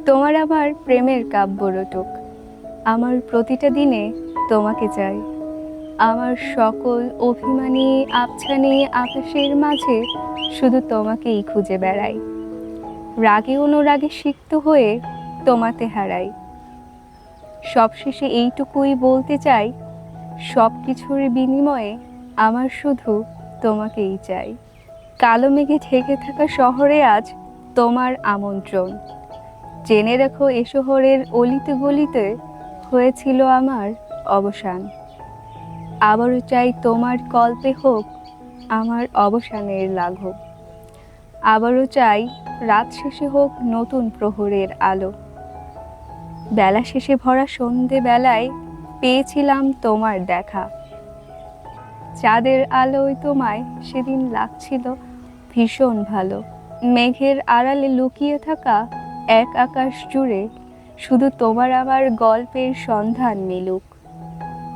তোমার আমার প্রেমের কাব্য রটুক, আমার প্রতিটা দিনে তোমাকে চাই। আমার সকল অভিমানী আবছানি আকাশের মাঝে শুধু তোমাকেই খুঁজে বেড়াই। রাগে অনুরাগে সিক্ত হয়ে তোমাতে হারাই। সবশেষে এইটুকুই বলতে চাই, সব কিছুর বিনিময়ে আমার শুধু তোমাকেই চাই। কালো মেঘে ঢেকে থাকা শহরে আজ তোমার আমন্ত্রণ। জেনে রেখো এ শহরের অলিতে গলিতে হয়েছিল আমার অবসান। আবারও চাই তোমার কল্পে হোক আমার অবসানের লাঘব। আবারও চাই রাত শেষে হোক নতুন প্রহরের আলো। বেলা শেষে ভরা সন্ধে বেলায় পেয়েছিলাম তোমার দেখা। চাঁদের আলোয় তোমায় সেদিন লাগছিল ভীষণ ভালো। মেঘের আড়ালে লুকিয়ে থাকা এক আকাশ জুড়ে শুধু তোমার আমার গল্পের সন্ধান মিলুক।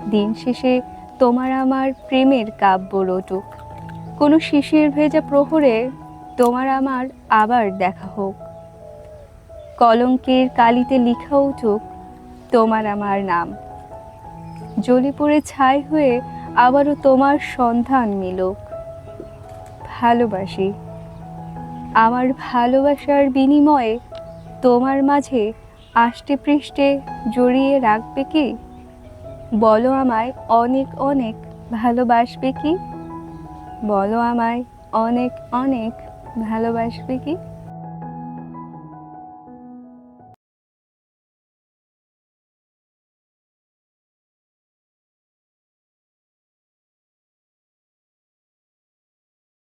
দিন শেষে তোমার আমার প্রেমের কাব্য রটুক। কোনো শিশির ভেজা প্রহরে তোমার আমার আবার দেখা হোক। কলঙ্কের কালিতে লিখা উঠুক তোমার আমার নাম। জ্বলে পড়ে ছাই হয়ে আবারও তোমার সন্ধান মিলুক। ভালোবাসি। আমার ভালোবাসার বিনিময়ে তোমার মাঝে আষ্টে পৃষ্ঠে জড়িয়ে রাখবে কি? বলো আমায় অনেক অনেক ভালোবাসবে কি? বলো আমায় অনেক অনেক ভালোবাসবে কি?